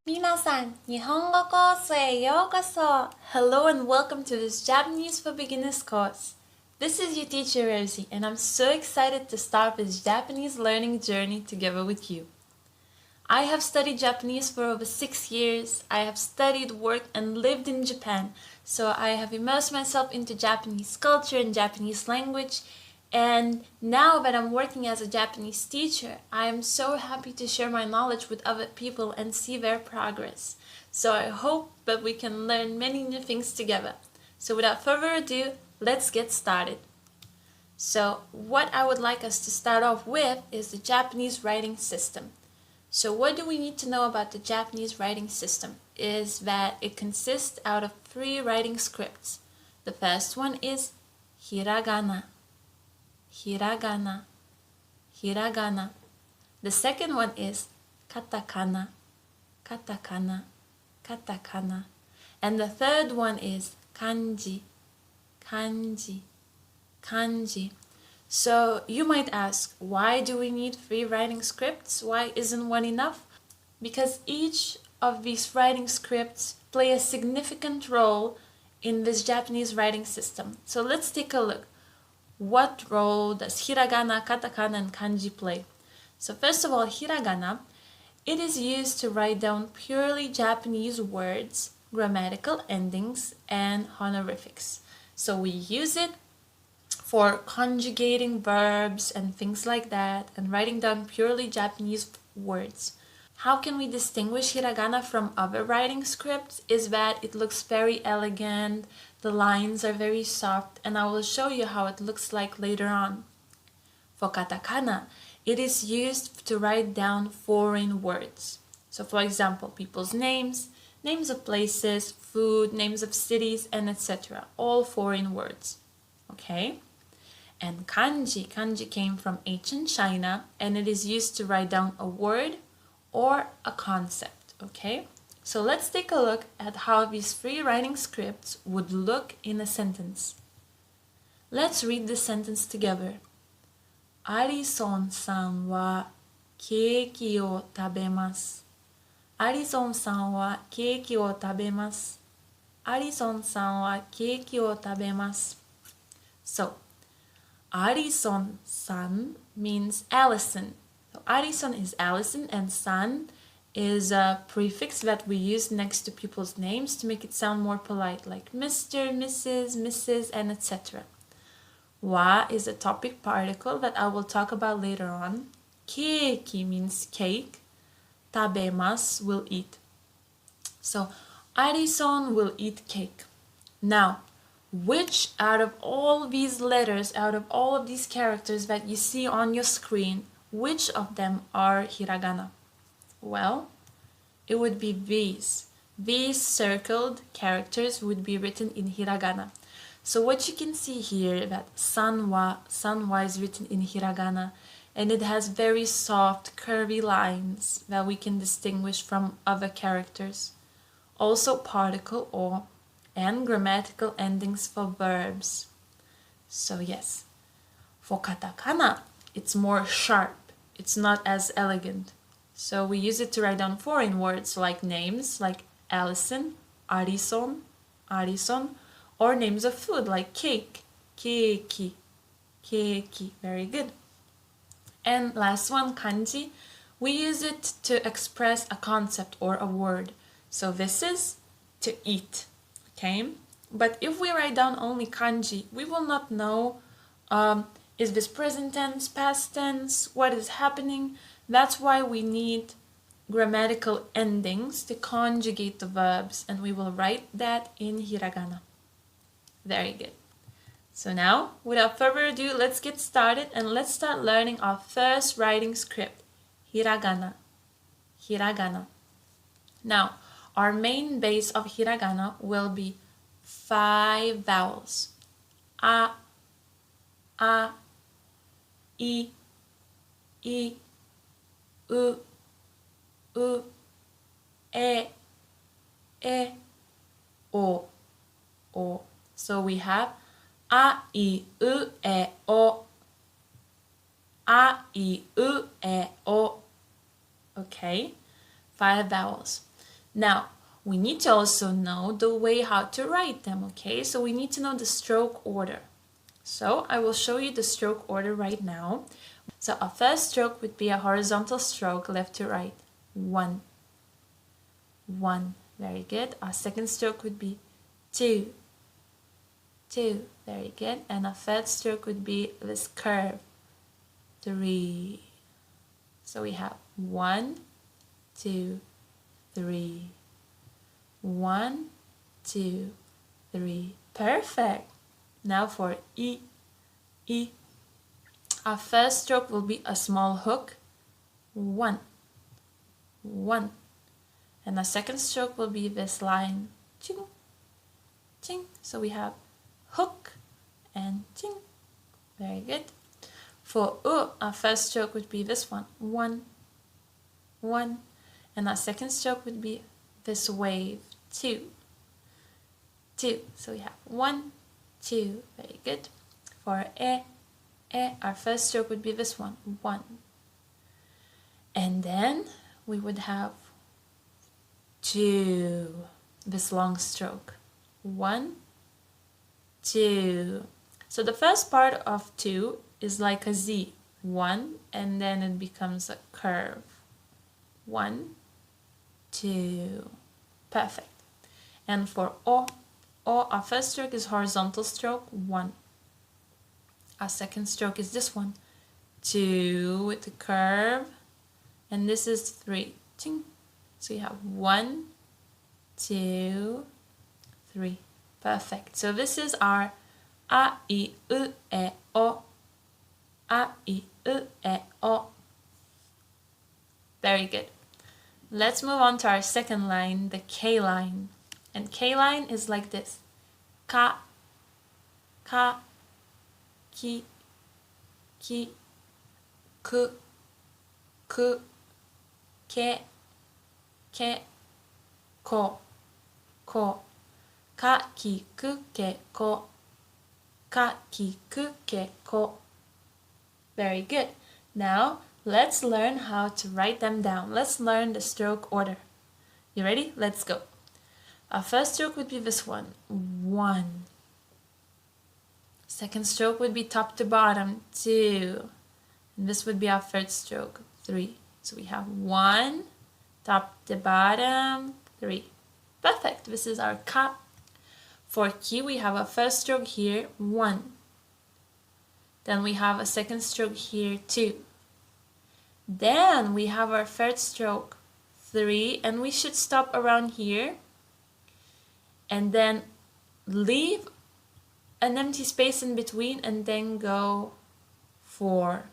Minasan, Nihongo courseへようこそ! Hello and welcome to this Japanese for Beginners course. This is your teacher Rosie and I'm so excited to start this Japanese learning journey together with you. I have studied Japanese for over 6 years. I have studied, worked and lived in Japan, so I have immersed myself into Japanese culture and Japanese language. And now that I'm working as a Japanese teacher, I am so happy to share my knowledge with other people and see their progress. So I hope that we can learn many new things together. So without further ado, let's get started. So what I would like us to start off with is the Japanese writing system. So what do we need to know about the Japanese writing system is that it consists out of 3 writing scripts. The first one is Hiragana. Hiragana, Hiragana. The second one is Katakana, Katakana, Katakana. And the third one is Kanji, Kanji, Kanji. So you might ask, why do we need 3 writing scripts? Why isn't one enough? Because each of these writing scripts play a significant role in this Japanese writing system. So let's take a look. What role does hiragana, katakana, and kanji play? So first of all, hiragana, it is used to write down purely Japanese words, grammatical endings, and honorifics. So we use it for conjugating verbs and things like that, and writing down purely Japanese words. How can we distinguish hiragana from other writing scripts is that it looks very elegant, the lines are very soft, and I will show you how it looks like later on. For katakana, it is used to write down foreign words. So for example, people's names, names of places, food, names of cities, and etc. All foreign words. Okay? And kanji, kanji came from ancient China, and it is used to write down a word or a concept, okay? So let's take a look at how these 3 writing scripts would look in a sentence. Let's read the sentence together. Alison-san wa keiki o tabemasu. Alison-san wa keiki o tabemasu. Alison-san wa keiki o tabemasu. So, Alison-san means Allison. So Alison is Allison and san is a prefix that we use next to people's names to make it sound more polite, like Mr., Mrs., and etc. Wa is a topic particle that I will talk about later on. Keiki means cake. Tabemasu will eat. So Alison will eat cake. Now, which out of all these letters, out of all of these characters that you see on your screen, which of them are hiragana? Well, it would be these. These circled characters would be written in hiragana. So what you can see here, that sanwa is written in hiragana, and it has very soft, curvy lines that we can distinguish from other characters. Also particle o and grammatical endings for verbs. So yes, for katakana, it's more sharp. It's not as elegant. So we use it to write down foreign words like names, like Allison, Arison, or names of food like cake, keiki, keiki. Very good. And last one, kanji. We use it to express a concept or a word. So this is to eat, okay? But if we write down only kanji, we will not know is this present tense, past tense, what is happening? That's why we need grammatical endings to conjugate the verbs, and we will write that in hiragana. Very good. So now, without further ado, let's get started and let's start learning our first writing script, hiragana. Hiragana. Now, our main base of hiragana will be 5 vowels. A, I, u, e, o. So we have a, I, u, e, o. A, I, u, e, o. Okay, 5 vowels. Now, we need to also know the way how to write them, okay? So we need to know the stroke order. So I will show you the stroke order right now. So our first stroke would be a horizontal stroke, left to right. 1, 1, very good. Our second stroke would be 2, 2, very good. And our third stroke would be this curve, 3. So we have 1, 2, 3. 1, 2, 3. Perfect. Now for E, E. Our first stroke will be a small hook, 1, 1. And our second stroke will be this line, ching, ching. So we have hook and ching. Very good. For U, our first stroke would be this one, 1, 1. And our second stroke would be this wave, 2, 2. So we have 1, 2. Very good. For E, our first stroke would be this one, 1. And then we would have 2, this long stroke, 1, 2. So the first part of 2 is like a Z, 1, and then it becomes a curve, 1, 2. Perfect. And for O, our first stroke is horizontal stroke, 1. Our second stroke is this one, 2 with the curve, and this is 3. Ching. So you have 1, 2, 3. Perfect. So this is our A, I, U, E, O. A, I, U, E, O. Very good. Let's move on to our second line, the K line. And K line is like this. Ka, ka, ki, ki, ku, ku, ke, ke, ko, ko. Ka, ki, ku, ke, ko. Ka, ki, ku, ke, ko. Very good. Now, let's learn how to write them down. Let's learn the stroke order. You ready? Let's go. Our first stroke would be this one, 1. Second stroke would be top to bottom, 2. And this would be our third stroke, 3. So we have 1, top to bottom, 3. Perfect. This is our ka. For ki, we have a first stroke here, 1. Then we have a second stroke here, 2. Then we have our third stroke, 3, and we should stop around here and then leave an empty space in between and then go 4.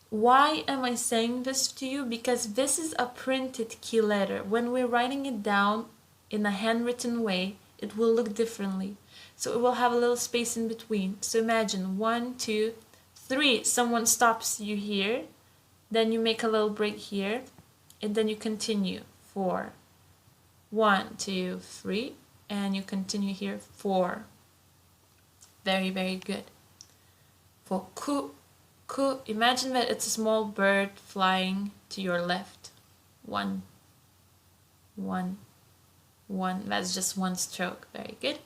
Why am I saying this to you? Because this is a printed key letter. When we're writing it down in a handwritten way, it will look differently. So it will have a little space in between. So imagine 1, 2, 3. Someone stops you here. Then you make a little break here. And then you continue 4. 1, 2, 3. And you continue here 4. Very, very good. For ku, ku, imagine that it's a small bird flying to your left. 1, 1, 1. That's just one stroke. Very good.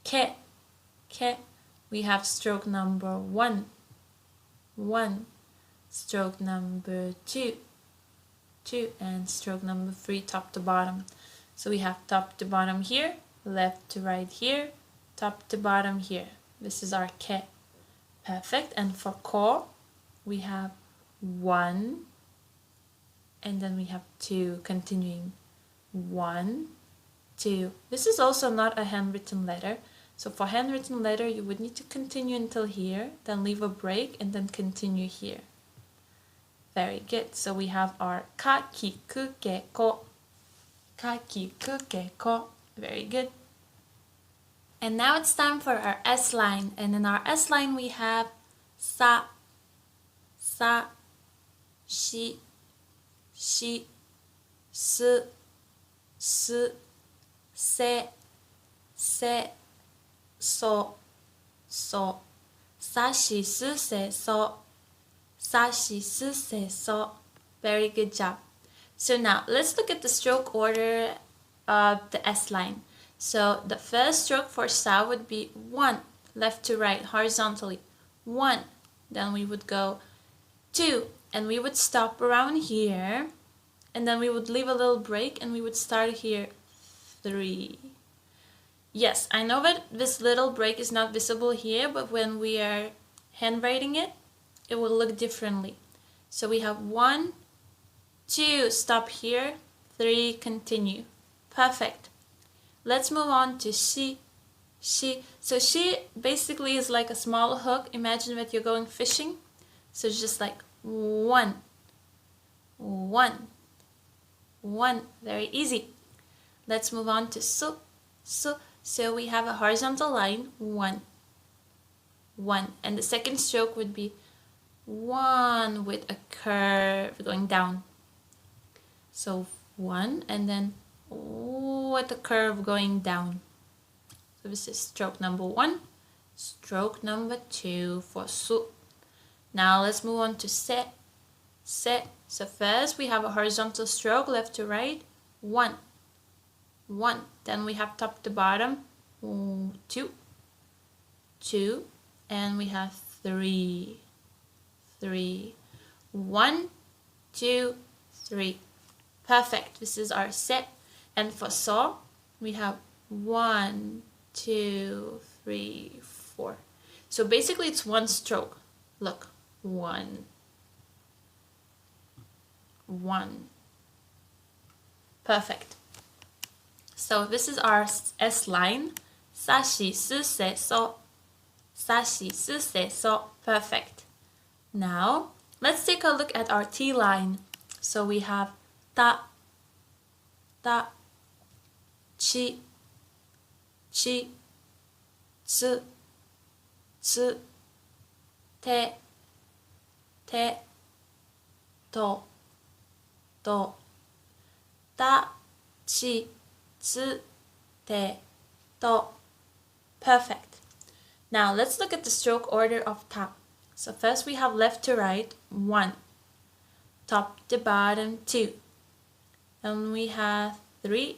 Ke, ke. We have stroke number 1, 1. Stroke number 2, 2. And stroke number 3, top to bottom. So we have top to bottom here, left to right here, top to bottom here. This is our ke. Perfect. And for ko, we have 1, and then we have 2, continuing 1, 2. This is also not a handwritten letter. So for handwritten letter, you would need to continue until here, then leave a break, and then continue here. Very good. So we have our ka, ki, ku, ke, ko. Ka, ki, ku, ke, ko. Very good. And now it's time for our S line. And in our S line we have sa, sa, shi, shi, s, s, se, se, so, so. Sa, shi, su, se, so. Sa, shi, su, se, so. Very good job. So now let's look at the stroke order of the S line. So the first stroke for sa would be 1, left to right, horizontally. 1. Then we would go 2, and we would stop around here, and then we would leave a little break, and we would start here. 3. Yes, I know that this little break is not visible here, but when we are handwriting it, it will look differently. So we have 1, 2, stop here, 3, continue. Perfect. Let's move on to she. So she basically is like a small hook. Imagine that you're going fishing. So it's just like 1, 1, 1. Very easy. Let's move on to su. So we have a horizontal line, 1, 1. And the second stroke would be 1 with a curve going down. So 1, and then with a curve going down. So this is stroke number 1. Stroke number 2 for su. Now let's move on to se. So first we have a horizontal stroke, left to right, 1, 1. Then we have top to bottom, 2, 2. And we have 3, 3. 1, 2, 3. Perfect. This is our set. And for saw, we have 1, 2, 3, 4. So basically it's one stroke. Look, 1, 1. Perfect. So this is our S line. Sashi, su, se, so. Sashi, su, se, so. Perfect. Now, let's take a look at our T line. So we have ta, chi, tsu, te, to, ta, chi, tsu, te, to. Perfect. Now let's look at the stroke order of ta. So first we have left to right, 1. Top to bottom, 2. And we have 3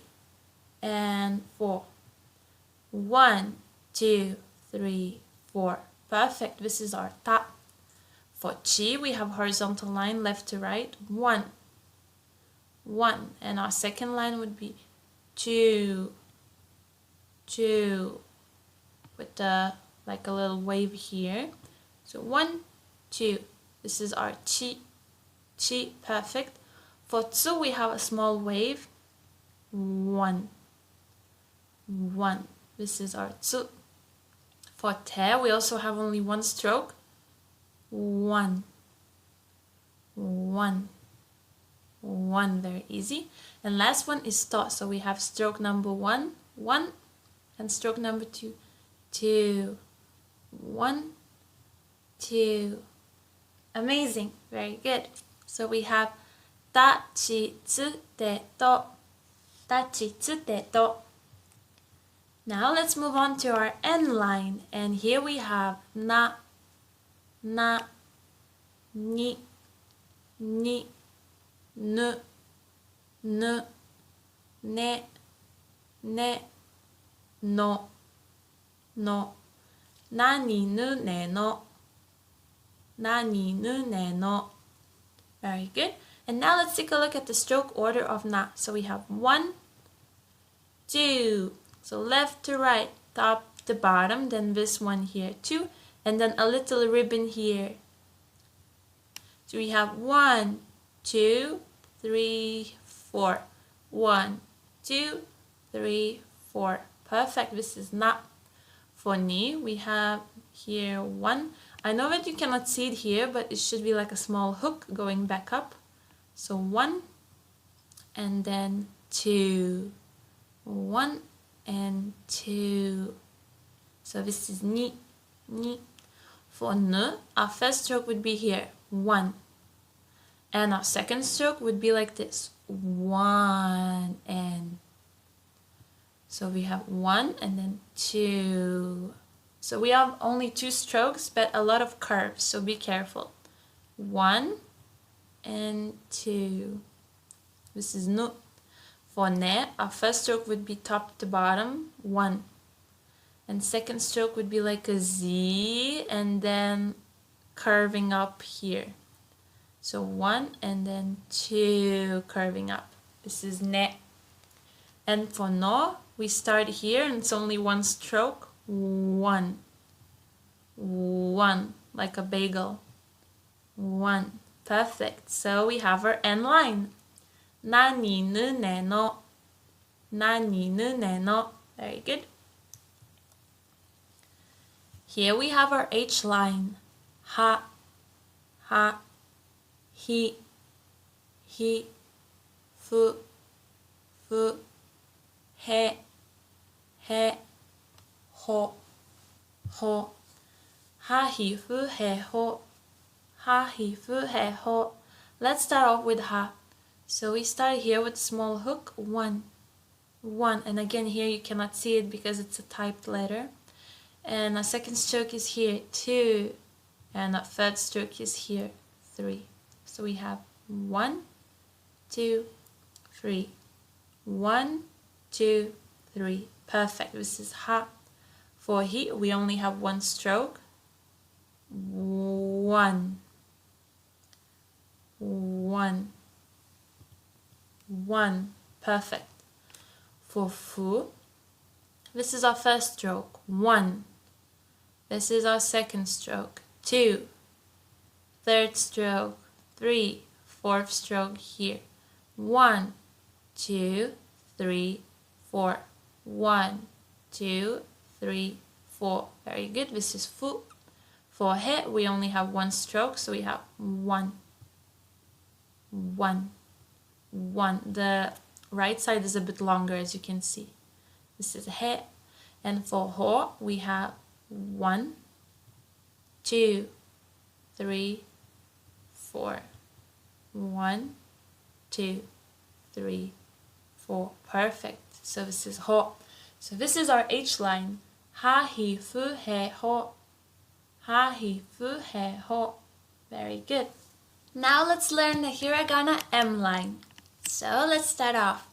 and 4. 1, 2, 3, 4. Perfect. This is our ta. For chi, we have horizontal line left to right, 1, 1. And our second line would be 2, 2. With like a little wave here. So 1, 2. This is our chi. Perfect. For tsu, we have a small wave. 1, 1. This is our tsu. For te, we also have only one stroke. 1, 1, 1. Very easy. And last one is to. So we have stroke number 1, 1. And stroke number 2, 2. 1, 2. Amazing. Very good. So we have ta, chi, tsu, te, to. Ta, chi, tsu, te, to. Now let's move on to our N line. And here we have na, ni, nu, ne, no, nani, nu, ne, no. Nani, nu, ne, no. Very good. And now let's take a look at the stroke order of na. So we have 1, 2. So left to right, top to bottom. Then this one here, 2. And then a little ribbon here. So we have 1, 2, 3, 4. 1, 2, 3, 4. Perfect. This is na. For ni, we have here 1. I know that you cannot see it here, but it should be like a small hook going back up. So 1 and then 2. 1 and 2. So this is ni. For ne, our first stroke would be here, 1. And our second stroke would be like this, 1 and. So we have 1 and then 2. So we have only 2 strokes, but a lot of curves, so be careful. 1 and 2. This is nu. For ne, our first stroke would be top to bottom, 1. And second stroke would be like a Z and then curving up here. So 1 and then 2 curving up. This is ne. And for no, we start here and it's only 1 stroke. 1. 1, like a bagel. 1. Perfect. So we have our end line. Nani nu ne no. Nani nu ne no. Very good. Here we have our H line. Ha, ha, hi, fu, he, ho, ha, hi, fu, he, ho, ha, hi, fu, he, ho. Let's start off with ha. So we start here with small hook, 1, 1, and again here you cannot see it because it's a typed letter. And a second stroke is here, 2, and a third stroke is here, 3. So we have 1, 2, 3. 1, 2, 3. Perfect. This is ha. For hi, we only have 1 stroke. 1, 1, 1. Perfect. For fu, this is our first stroke, 1. This is our second stroke, 2. Third stroke, 3. Fourth stroke here. 1, 2, 3, 4. 1, 2, 3, 4. Very good. This is fu. For he, we only have 1 stroke, so we have 1, 1, 1. The right side is a bit longer, as you can see. This is he. And for ho, we have 1, 2, 3, 4. 1, 2, 3, 4. Perfect. So this is ho. So this is our H line. Ha, hi, fu, he, ho. Ha, hi, fu, he, ho. Very good. Now let's learn the Hiragana M line. So let's start off.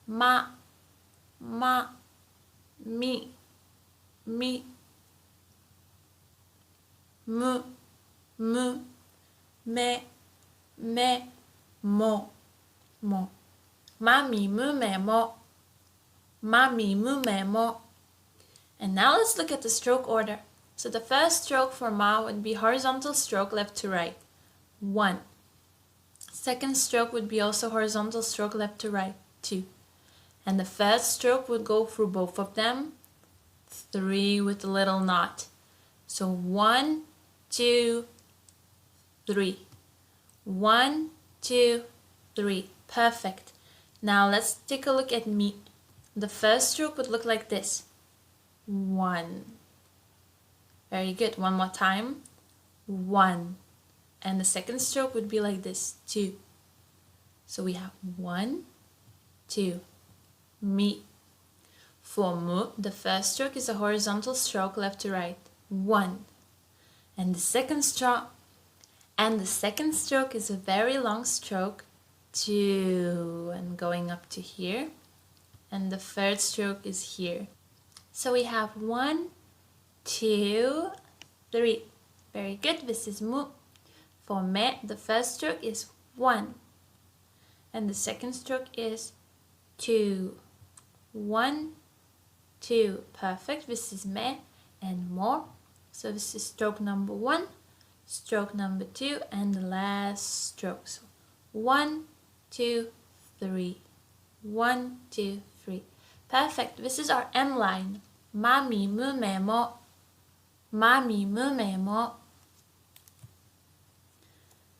Ma, mi, mu, me, mo. Ma, mi, mu, me, mo. Ma, mi, mu, me, mo. And now let's look at the stroke order. So the first stroke for ma would be horizontal stroke left to right. 1. Second stroke would be also horizontal stroke left to right. 2. And the third stroke would go through both of them. 3 with a little knot. So 1, 2, 3. 1, 2, 3. Perfect. Now let's take a look at mi. The first stroke would look like this. 1. Very good. One more time. 1. And the second stroke would be like this. 2. So we have 1, 2. Mi. For mu, the first stroke is a horizontal stroke left to right. 1. And the second stroke is a very long stroke. 2. And going up to here. And the third stroke is here. So we have 1, 2, 3. Very good. This is mu. For me, the first stroke is 1. And the second stroke is 2. 1, 2. Perfect. This is me and mo. So this is stroke number 1, stroke number 2, and the last stroke. So 1, 2, 3. 1, 2, 3. Perfect. This is our M line. Ma, mi, mu, me, mo. Ma, mi, mu, me, mo.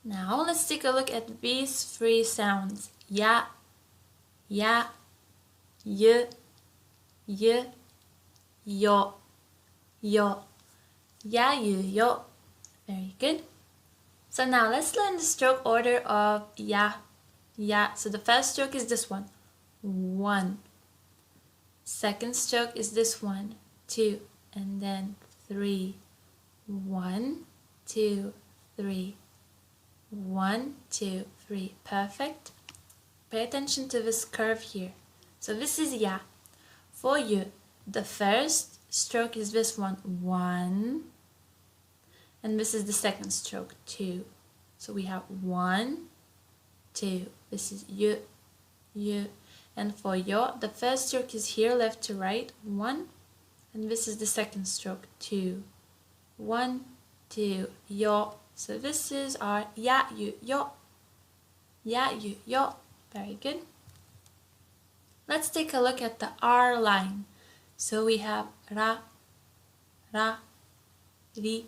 Now let's take a look at these 3 sounds. Ya, y, yo, yo. Ya, you, yo. Very good. So now let's learn the stroke order of ya. So the first stroke is this one. 1. Second stroke is this one. 2. And then 3. 1, 2, 3. 1, 2, 3. Perfect. Pay attention to this curve here. So this is ya. For you, the first stroke is this one, 1. And this is the second stroke, 2. So we have 1, 2. This is you, you. And for yo, the first stroke is here, left to right, 1. And this is the second stroke, 2. 1, 2, yo. So this is our ya, you, yo. Ya, you, yo. Very good. Let's take a look at the R line. So we have ra, ra, ri,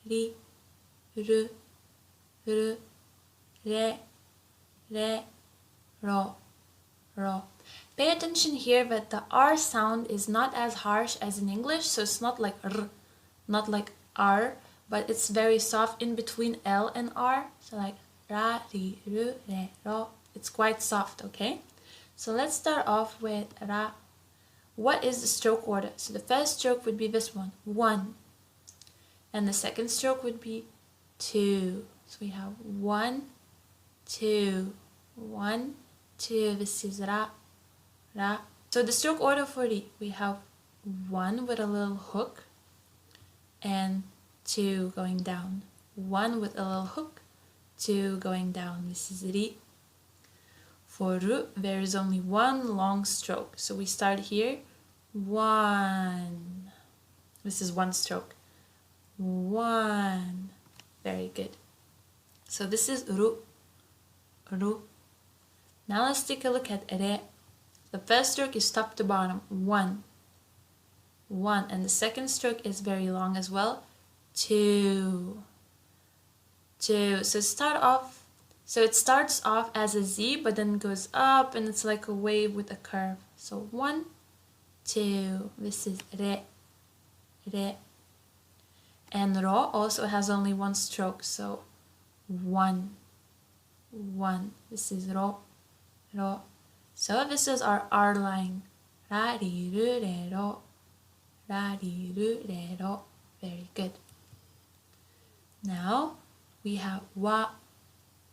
ri, ru, ru, re, re, ro, ro. Pay attention here that the R sound is not as harsh as in English, so it's not like r, not like R, but it's very soft in between L and R. So like ra, ri, ru, re, ro. It's quite soft, okay? So let's start off with ra. What is the stroke order? So the first stroke would be this one, 1. And the second stroke would be 2. So we have 1, 2, 1, 2. This is ra, ra. So the stroke order for ri, we have 1 with a little hook and 2 going down. 1 with a little hook, 2 going down. This is ri. For ru, there is only 1 long stroke. So we start here, 1. This is 1 stroke. 1. Very good. So this is ru, ru. Now let's take a look at re. The first stroke is top to bottom, 1. 1. And the second stroke is very long as well, 2. 2. So it starts off as a Z, but then goes up and it's like a wave with a curve. So 1, 2. This is re, re. And ro also has only 1 stroke, so 1, 1. This is ro, ro. So this is our R line. Ra, ri, ru, re, ro. Ra, ri, ru, re, ro. Very good. Now we have wa,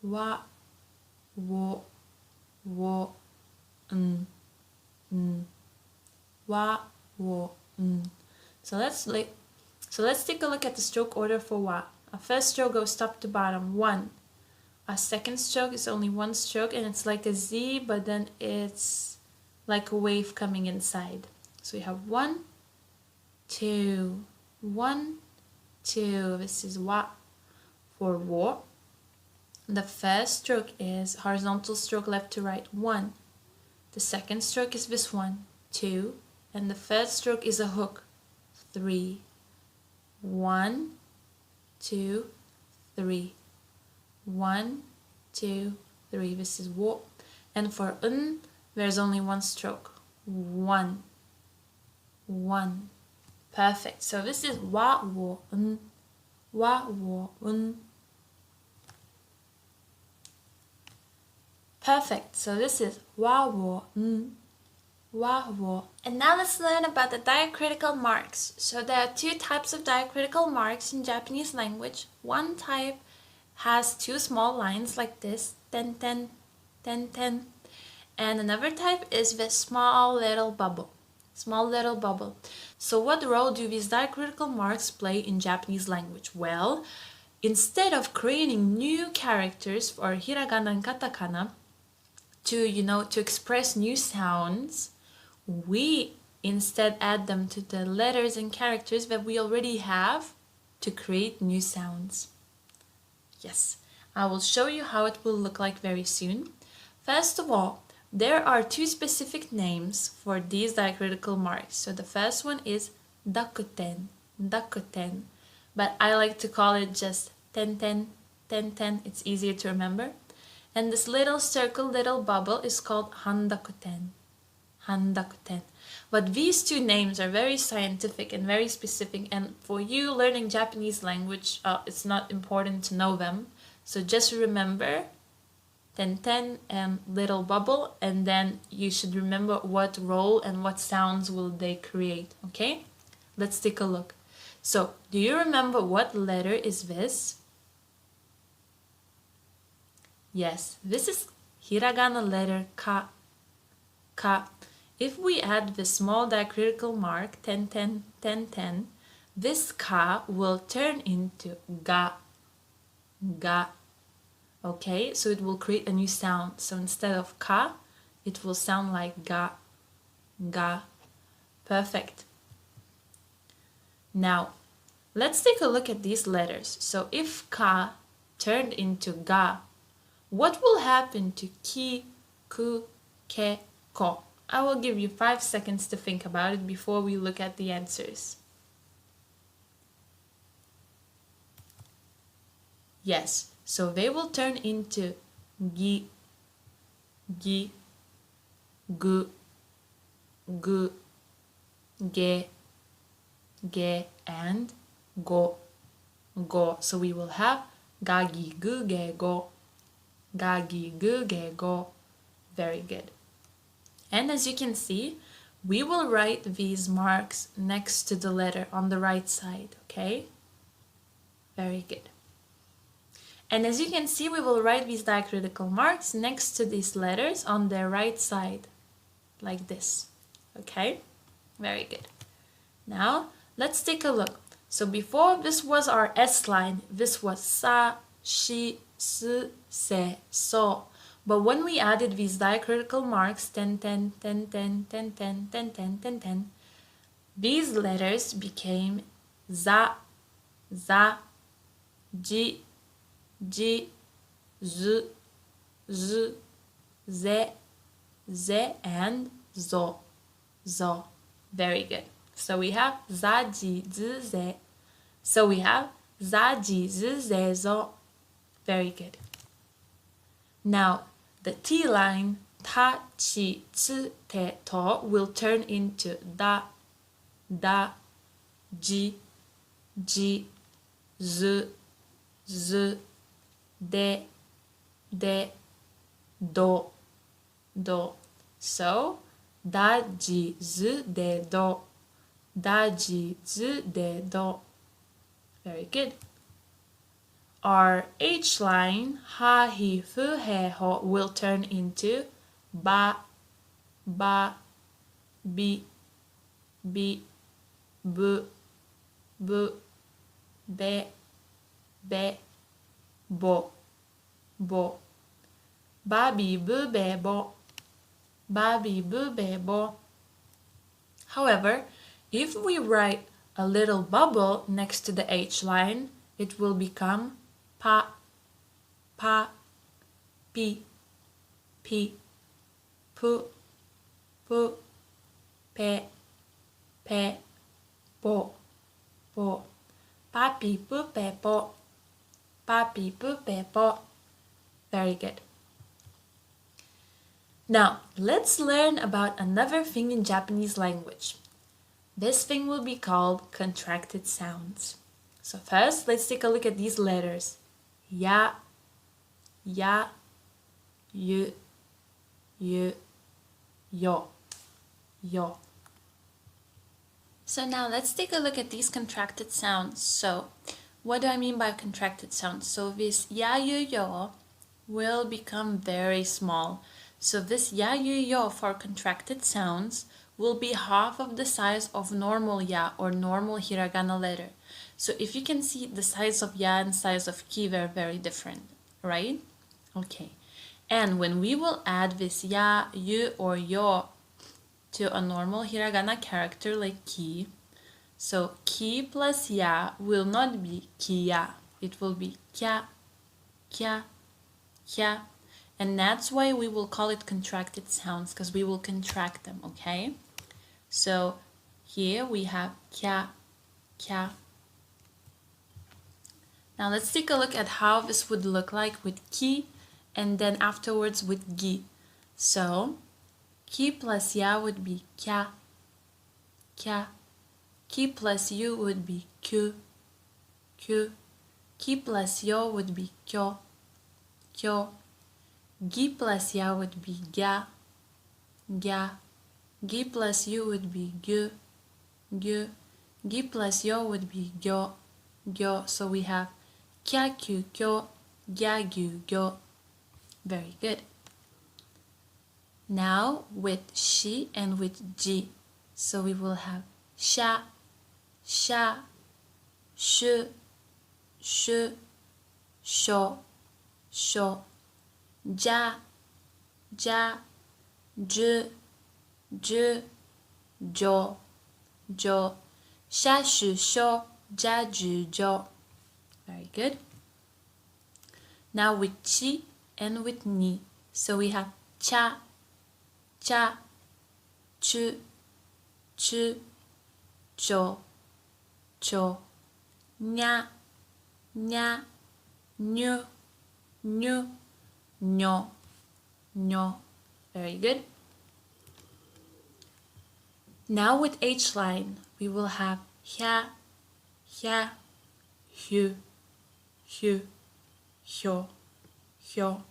wa, wo, wo, n, wa, wo, n. So let's take a look at the stroke order for wa. Our first stroke goes top to bottom, 1. Our second stroke is only 1 stroke and it's like a Z, but then it's like a wave coming inside. So we have 1, 2, 1, 2. This is wa. For wo, the first stroke is horizontal stroke left to right, 1. The second stroke is this one, 2. And the third stroke is a hook, 3. 1, 2, 3. 1, 2, 3. This is wo. And for un, there's only 1 stroke, 1. 1. Perfect. So this is wa, wo, un. Wa, wo, un. Perfect. So this is wa, wo, n, wa, wo. And now let's learn about the diacritical marks. So there are 2 types of diacritical marks in Japanese language. One type has 2 small lines like this, ten, ten, ten, ten. And another type is this small little bubble. Small little bubble. So what role do these diacritical marks play in Japanese language? Well, instead of creating new characters for hiragana and katakana, to express new sounds, we instead add them to the letters and characters that we already have to create new sounds. Yes, I will show you how it will look like very soon. First of all, there are 2 specific names for these diacritical marks. So the first one is dakuten, dakuten, but I like to call it just ten, ten, ten, ten. It's easier to remember. And this little circle, little bubble is called handakuten, handakuten. But these 2 names are very scientific and very specific, and for you learning Japanese language, it's not important to know them. So just remember ten, ten and little bubble, and then you should remember what role and what sounds will they create, okay? Let's take a look. So, do you remember what letter is this? Yes, this is Hiragana letter ka. Ka. If we add the small diacritical mark 10, 10, 10, 10, this ka will turn into ga. Ga. Okay, so it will create a new sound. So instead of ka, it will sound like ga. Ga. Perfect. Now, let's take a look at these letters. So if ka turned into ga, what will happen to ki, ku, ke, ko? I will give you 5 seconds to think about it before we look at the answers. Yes, so they will turn into gi, gi, gu, gu, ge, ge, and go, go. So we will have ga, gi, gu, ge, go, ga, gi, gu, ge, go. Very good. And as you can see, we will write these marks next to the letter on the right side, okay? Very good. And as you can see, we will write these diacritical marks next to these letters on their right side, like this, okay? Very good. Now, let's take a look. So before, this was our S line. This was sa, shi, s, se, so. But when we added these diacritical marks, 10, 10, 10, 10, 10, 10, 10, 10, 10, 10, these letters became za, za, ji, ji, z, z, ze, ze, and zo, zo. Very good. So we have za, ji, z, ze. So we have za, ji, z, ze, zo. Very good. Now, the T line, ta, chi, tsu, te, to, will turn into da, da, ji, ji, z, z, de, de, do, do. So, da, ji, z, de, do, da, ji, z, de, do. Very good. Our H line, ha, hi, fu, he, ho, will turn into ba, ba, bi, bi, bu, bu, be, be, bo, bo. Ba, bi, bu, be, bo. Ba, bi, bu, be, bo. However, if we write a little bubble next to the H line, it will become pa, pa, pi, pi, pu, pu, pe, pe, po, po. Pa, pi, pu, pe, po. Pa, pi, pu, pe, po. Very good. Now, let's learn about another thing in Japanese language. This thing will be called contracted sounds. So first, let's take a look at these letters. Ya, ya, yu, yu, yo, yo. So now let's take a look at these contracted sounds. So what do I mean by contracted sounds? So this ya, yu, yo will become very small. So this ya, yu, yo for contracted sounds will be half of the size of normal ya or normal hiragana letter. So if you can see, the size of ya and size of ki are very different, right? Okay. And when we will add this ya, yu, or yo to a normal hiragana character like ki, so ki plus ya will not be kiya. It will be kya, kya, kya. And that's why we will call it contracted sounds, because we will contract them, okay? So here we have kya, kya. Now let's take a look at how this would look like with ki and then afterwards with gi. So ki plus ya would be kya, kya. Ki plus yu would be kyu, kyu. Ki plus yo would be kyo, kyo. Gi plus ya would be gya, gya. Gi plus yu would be gyu, gyu. Gi plus yo would be gyo, gyo. So we have kya, kyu, kyo, gya, gyu, gyo. Very good. Now with shi and with ji. So we will have sha, sha, sh, sh, sho, sho, ja, ja, j, j, jo, jo, sha, shu, sho, ja, ju, jo. Very good. Now with chi and with ni. So we have cha, cha, chu, chu, cho, cho, nya, nya, nyu, nyu, nyo, nyo. Very good. Now with H line, we will have hya, hya, hyu, hyu, hyo, hyo,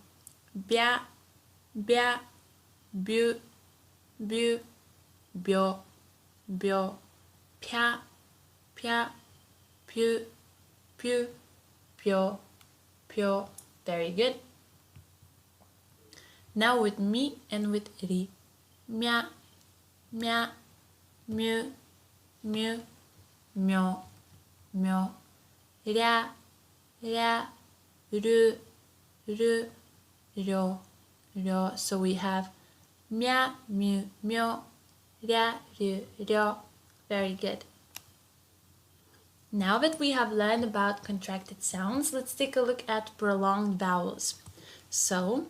bya, bya, byu, byu, byo, byo, pya, pya, pyu, pyu, pyo, pyo. Very good. Now with mi and with ri. Mya, mya, myu, myu, myo, myo. Rya, rya, ru, ru, ryo, ryo. So we have mya, myu, myo, rya, ru, ryo. Very good. Now that we have learned about contracted sounds, let's take a look at prolonged vowels. So,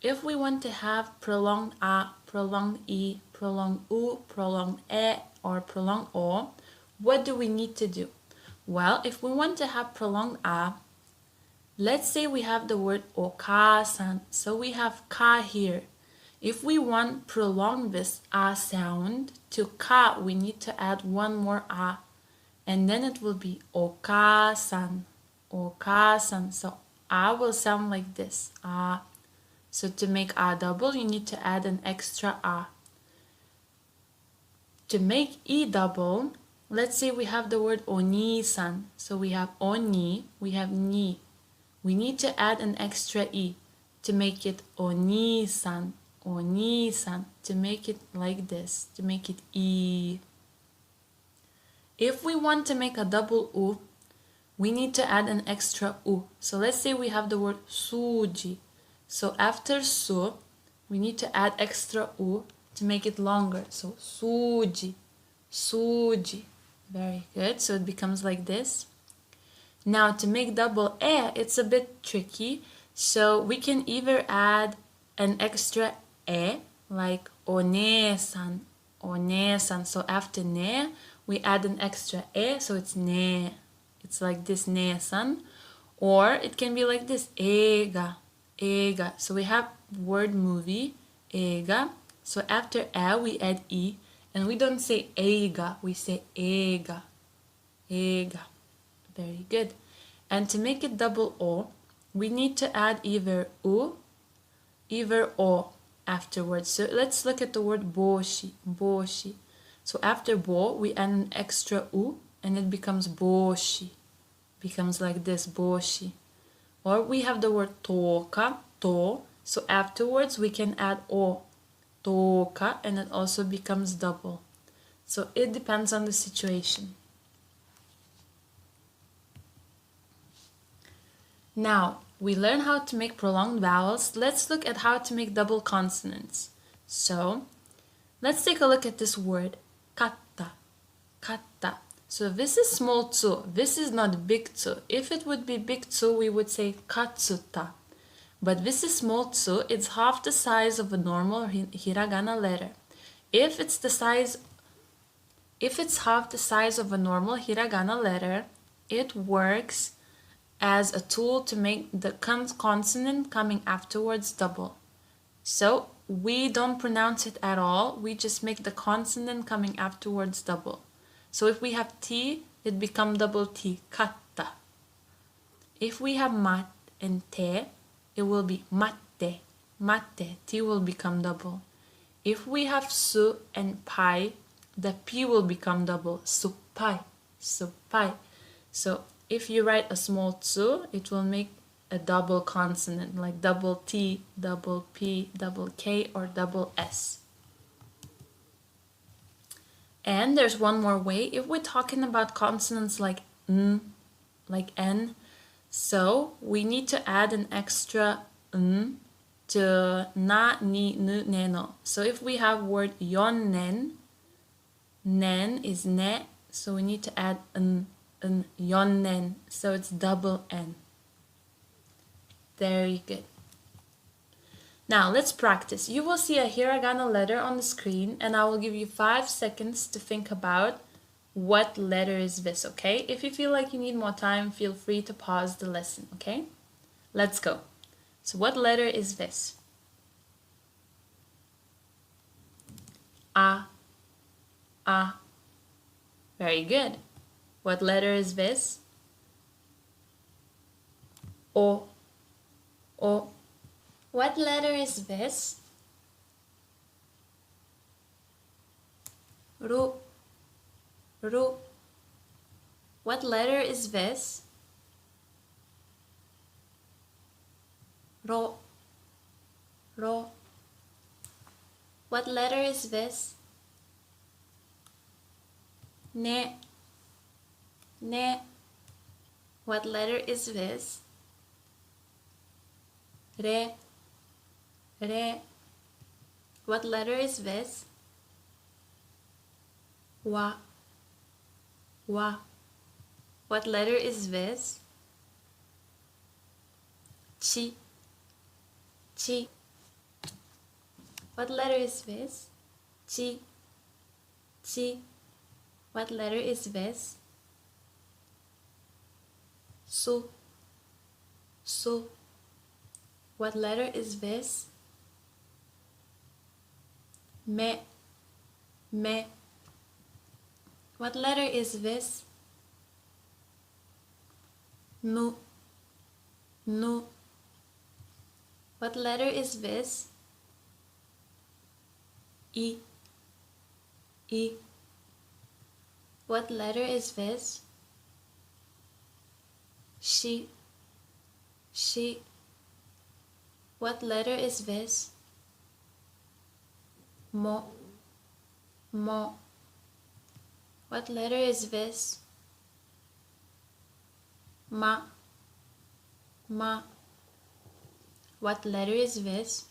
if we want to have prolonged a, prolonged e, prolonged u, prolonged e, or prolonged o, what do we need to do? Well, if we want to have prolonged a, let's say we have the word okasan, so we have ka here. If we want prolong this a sound to ka, we need to add one more a, and then it will be okasan, okasan. So a will sound like this, a. So to make a double, you need to add an extra a. To make e double, let's say we have the word oni-san. So we have oni, we have ni. We need to add an extra e to make it oni-san, oni-san, to make it like this, to make it e. If we want to make a double u, we need to add an extra u. So let's say we have the word suji. So after su, we need to add extra u to make it longer. So suji, suji. Very good. So it becomes like this. Now to make double e, it's a bit tricky. So we can either add an extra e, like one-san, one-san. So after ne, we add an extra e, so it's ne. It's like this, ne-san. Or it can be like this, ega, ega. So we have word movie, ega. So after e, we add e. And we don't say ega, we say ega, ega. Very good. And to make it double o, we need to add either u, either o afterwards. So let's look at the word boshi, boshi. So after bo, we add an extra u, and it becomes boshi. Becomes like this, boshi. Or we have the word toka, to. So afterwards, we can add o, toka, and it also becomes double. So it depends on the situation. Now, we learn how to make prolonged vowels. Let's look at how to make double consonants. So, let's take a look at this word, katta, katta. So this is small tsu, this is not big tsu. If it would be big tsu, we would say katsuta. But this is small tsu, it's half the size of a normal hiragana letter. If it's half the size of a normal hiragana letter, it works as a tool to make the consonant coming afterwards double. So we don't pronounce it at all, we just make the consonant coming afterwards double. So if we have T, it becomes double T, katta. If we have mat and te, it will be matte, matte, T will become double. If we have su and pai, the P will become double, suppai, suppai. So if you write a small tsu, it will make a double consonant, like double T, double P, double K, or double S. And there's one more way. If we're talking about consonants like N, like N, so we need to add an extra N to na, ni, nu, ne, no. So if we have word yon, nen is ne, so we need to add an yon, nen. So it's double N. Very good. Now let's practice. You will see a hiragana letter on the screen and I will give you 5 seconds to think about what letter is this, okay? If you feel like you need more time, feel free to pause the lesson, okay? Let's go. So what letter is this? A. A. Very good. What letter is this? O. O. What letter is this? Ru. Ru. What letter is this? Ro. Ro. What letter is this? Ne. Ne. What letter is this? Re. Re. What letter is this? Wa. Wa. What letter is this? Chi. Chi. What letter is this? Chi. Chi. What letter is this? Su. Su. What letter is this? Me. Me. What letter is this? Nu. Nu. What letter is this? I. I. What letter is this? She. She. What letter is this? Mo. Mo. What letter is this? Ma. Ma. What letter is this?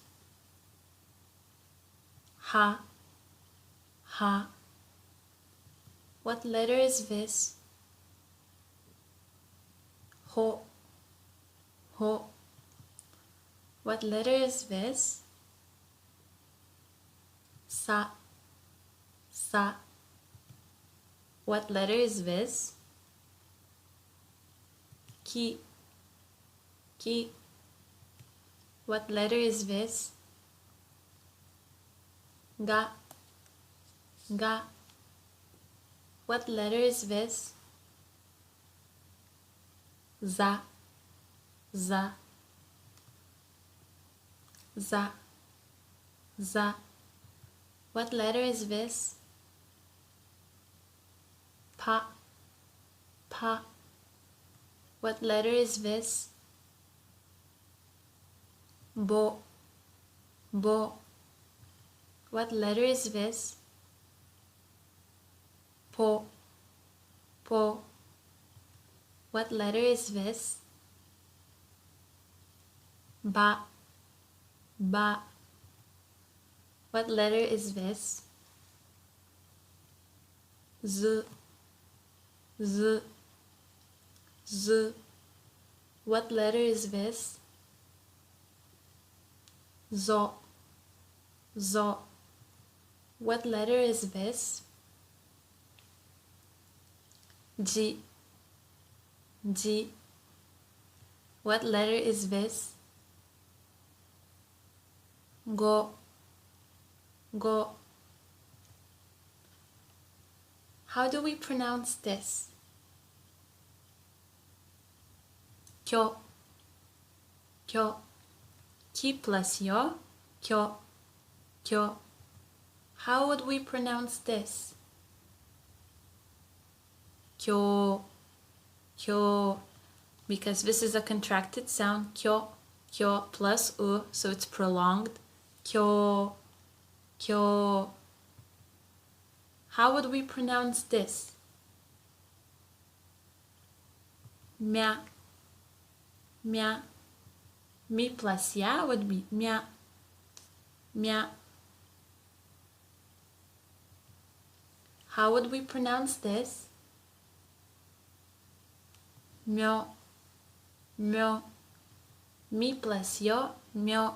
Ha. Ha. What letter is this? Ho. Ho. What letter is this? Sa. Sa. What letter is this? Ki. Ki. What letter is this? Ga. Ga. What letter is this? Za. Za. Za. Za. What letter is this? Pa. Pa. What letter is this? Bo. Bo. What letter is this? Po. Po. What letter is this? Ba. Ba. What letter is this? Z. Z. Z. What letter is this? Zo. Zo. What letter is this? G. G. What letter is this? Go. Go. How do we pronounce this? Kyo. Kyo. Ki plus yo. Kyo. Kyo. How would we pronounce this? Kyo. Kyo. because this is a contracted sound, kyo, kyo plus u, so it's prolonged. Kyo, kyo. How would we pronounce this? Mya, mya. Mi plus ya would be mya, mya. How would we pronounce this? Myo, myo. Mi plus yo, myo.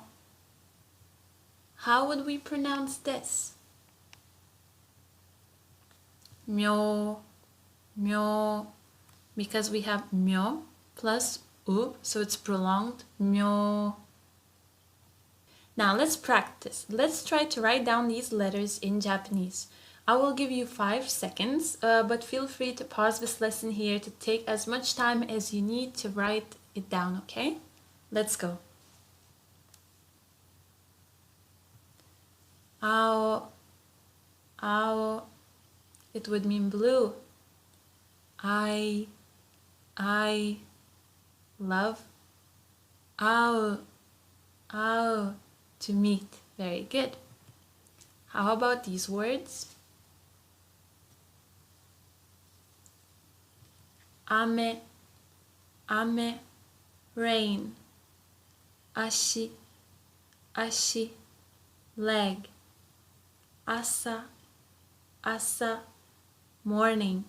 How would we pronounce this? Myo, myo. Because we have myo plus u, so it's prolonged. Myo. Now let's practice. Let's try to write down these letters in Japanese. I will give you 5 seconds, but feel free to pause this lesson here to take as much time as you need to write it down, okay? Let's go. Ao, ao. It would mean blue. I love. Ao, ao, to meet. Very good. How about these words? Ame, ame, rain. Ashi, ashi, leg. Asa, asa, morning.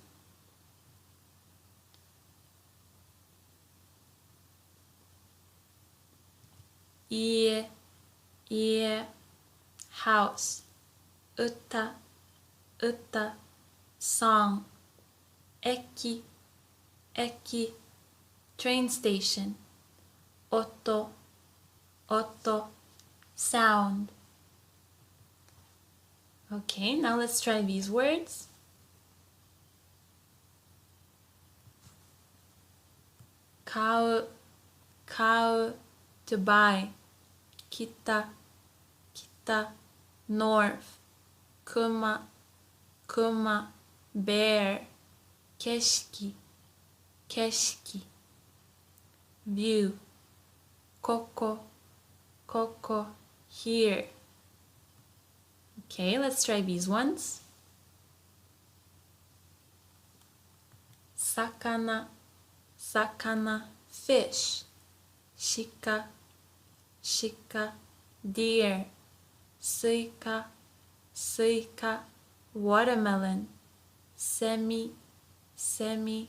Ie, ie, house. Uta, uta, song. Eki, eki, train station. Oto, oto, sound. Okay, now let's try these words. Kau, kau, to buy. Kita, kita, north. Kuma, kuma, bear. Keshiki, keshiki, view. Koko, koko, here. Okay, let's try these ones. Sakana, sakana, fish. Shika, shika, deer. Suika, suika, watermelon. Semi, semi,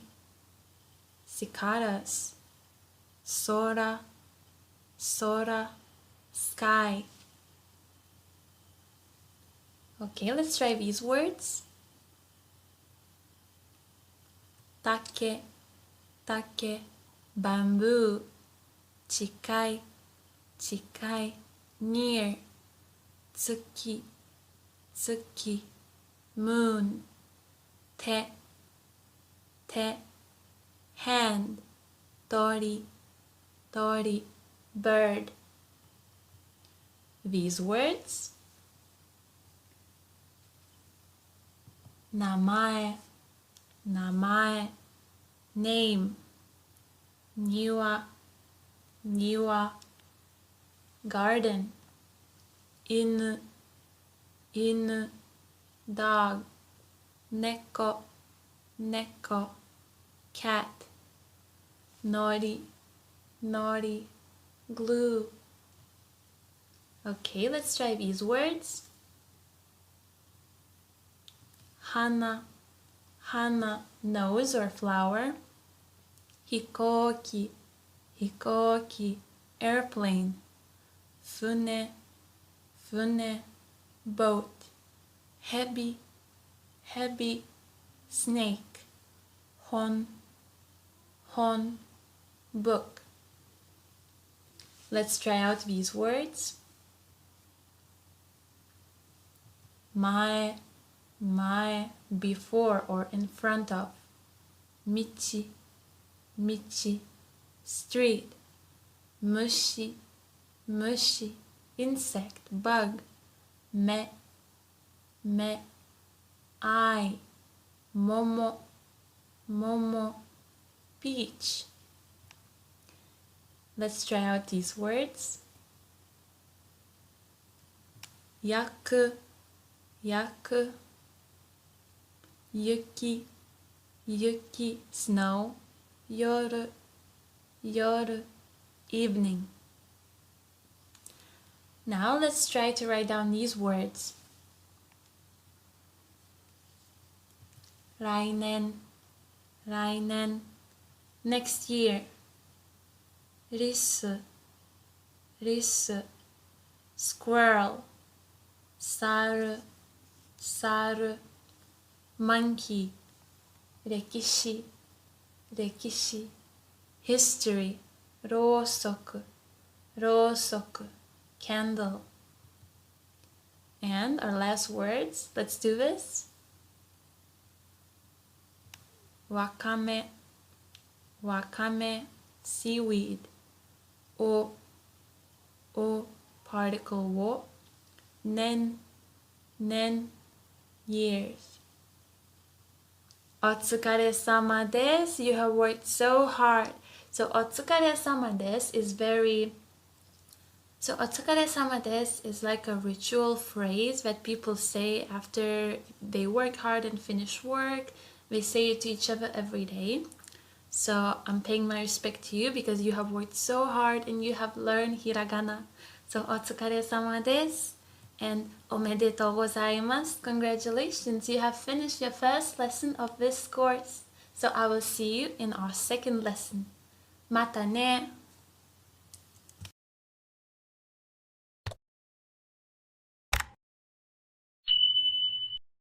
cicadas. Sora, sora, sky. Okay, let's try these words. Take, take, bamboo. Chikai, chikai, near. Tsuki, tsuki, moon. Te, te, hand. Tori, tori, bird. These words. Namae, namae, name. Niwa, niwa, garden. Inu, inu, dog. Neko, neko, cat. Nori, nori, glue. Okay, let's try these words. Hana, hana, nose or flower. Hikoki, hikoki, airplane. Fune, fune, boat. Hebi, hebi, snake. Hon, hon, book. Let's try out these words. My, before or in front of. Michi, michi, street. Mushi, mushi, insect, bug. Me, eye. Momo, momo, peach. Let's try out these words. Yaku, yaku. Yuki, yuki, snow. Yoru, yoru, evening. Now let's try to write down these words. Rainen, rainen, next year. Risu, risu, squirrel. Saru, saru, monkey. Rekishi, rekishi, history. Rosoku, rosoku, candle. And our last words, let's do this. Wakame, wakame, seaweed. O particle wo. Nen, years. Otsukare-sama desu. You have worked so hard. So otsukare-sama desu is otsukare-sama desu is like a ritual phrase that people say after they work hard and finish work. They say it to each other every day. So I'm paying my respect to you because you have worked so hard and you have learned hiragana. So otsukare-sama desu and omedetou gozaimasu. Congratulations, you have finished your first lesson of this course. So I will see you in our second lesson. Mata ne!